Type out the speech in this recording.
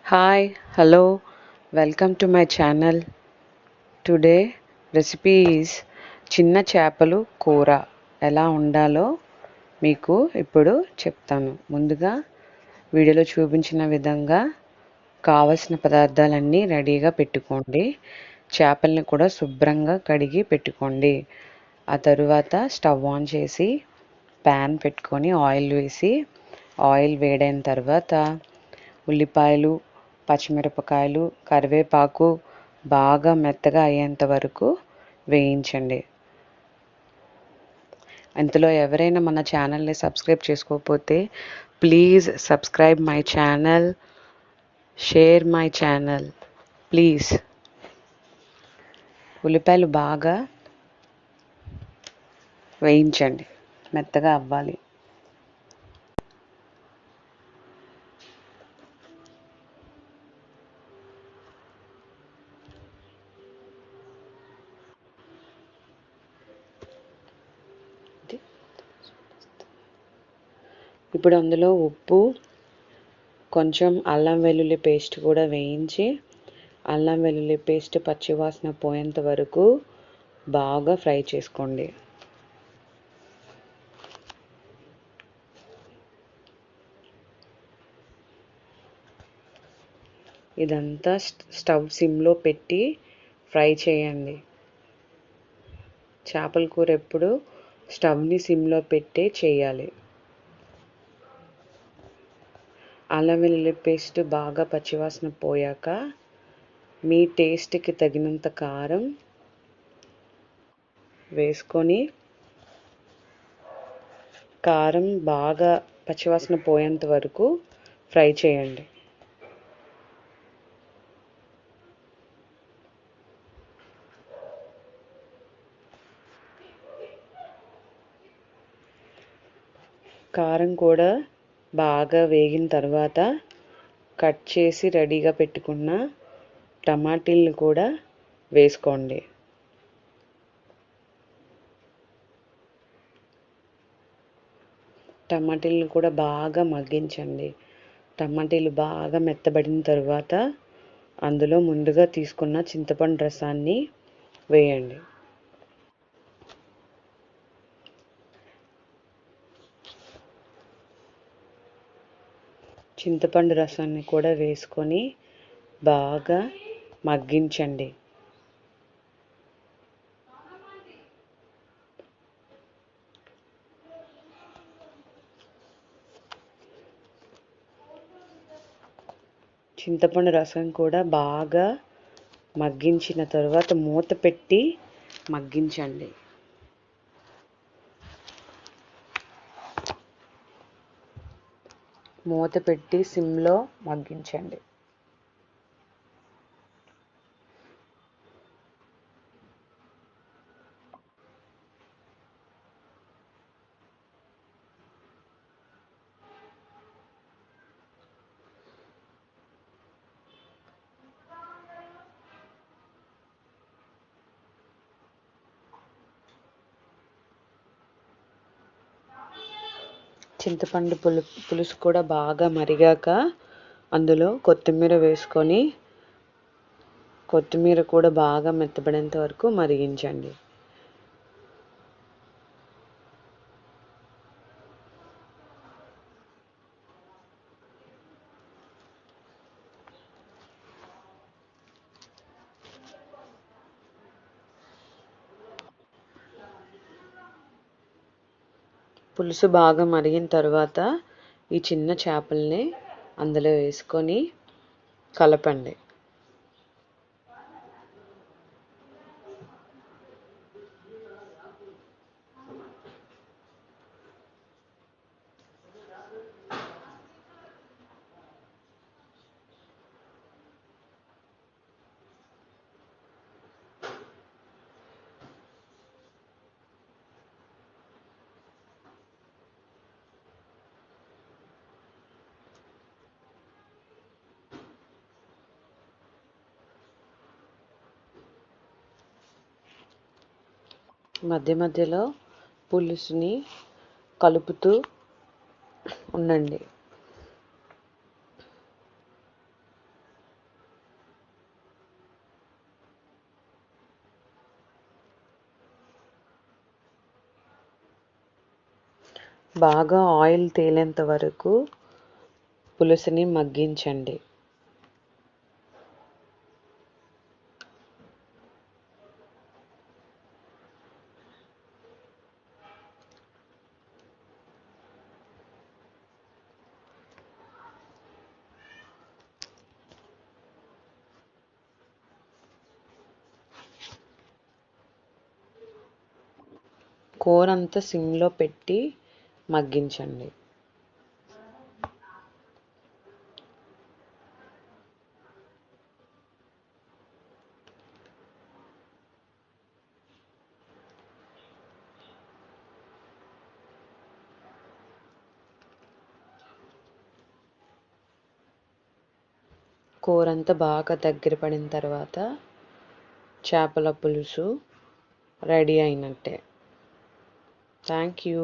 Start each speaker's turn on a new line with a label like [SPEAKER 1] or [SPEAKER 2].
[SPEAKER 1] Hi, hello, welcome to my channel. Today recipe is చిన్న చేపలు కూర ఎలా ఉండాలో మీకు ఇప్పుడు చెప్తాను. ముందుగా వీడియోలో చూపించిన విధంగా కావలసిన పదార్థాలన్నీ రెడీగా పెట్టుకోండి. చేపల్ని కూడా శుభ్రంగా కడిగి పెట్టుకోండి. ఆ తరువాత స్టవ్ ఆన్ చేసి ప్యాన్ పెట్టుకొని ఆయిల్ వేసి ఆయిల్ వేడైన తర్వాత ఉల్లిపాయలు, పచ్చిమిరపకాయలు, కరివేపాకు బాగా మెత్తగా అయ్యేంత వరకు వేయించండి. ఇంతలో ఎవరైనా మన ఛానల్ని సబ్స్క్రైబ్ చేసుకోకపోతే please subscribe my channel, share my channel please. ఉల్లిపాయలు బాగా వేయించండి, మెత్తగా అవ్వాలి. ఇప్పుడు అందులో ఉప్పు, కొంచెం అల్లం వెల్లుల్లి పేస్ట్ కూడా వేయించి అల్లం వెల్లుల్లి పేస్ట్ పచ్చివాసన పోయేంత వరకు బాగా ఫ్రై చేసుకోండి. ఇదంతా స్టవ్ సిమ్లో పెట్టి ఫ్రై చేయండి. చేపల కూర ఎప్పుడు స్టవ్ని సిమ్లో పెట్టే చేయాలి. అల్లం వెల్లుల్లి పేస్ట్ బాగా పచ్చివాసన పోయాక మీ టేస్ట్కి తగినంత కారం వేసుకొని కారం బాగా పచ్చివాసన పోయేంత వరకు ఫ్రై చేయండి. కారం కూడా బాగా వేగిన తర్వాత కట్ చేసి రెడీగా పెట్టుకున్న టమాటీలను కూడా వేసుకోండి. టమాటీలను కూడా బాగా మగ్గించండి. టమాటీలు బాగా మెత్తబడిన తర్వాత అందులో ముందుగా తీసుకున్న చింతపండు రసాన్ని వేయండి. చింతపండు రసాన్ని కూడా వేసుకొని బాగా మగ్గించండి. చింతపండు రసం కూడా బాగా మగ్గించిన తర్వాత మూత పెట్టి మగ్గించండి. మూత పెట్టి సిమ్లో మగ్గించండి. చింతపండు పులుసు కూడా బాగా మరిగాక అందులో కొత్తిమీర వేసుకొని కొత్తిమీర కూడా బాగా మెత్తబడేంత వరకు మరిగించండి. పులుసు బాగా మరిగిన తర్వాత ఈ చిన్న చేపల్ని అందులో వేసుకొని కలపండి. మధ్య మధ్యలో పులుసుని కలుపుతూ ఉండండి. బాగా ఆయిల్ తేలేంత వరకు పులుసుని మగ్గించండి. కూర అంతా సిమ్లో పెట్టి మగ్గించండి. కూర అంతా బాగా దగ్గర పడిన తర్వాత చేపల పులుసు రెడీ అయినట్టే. Thank you.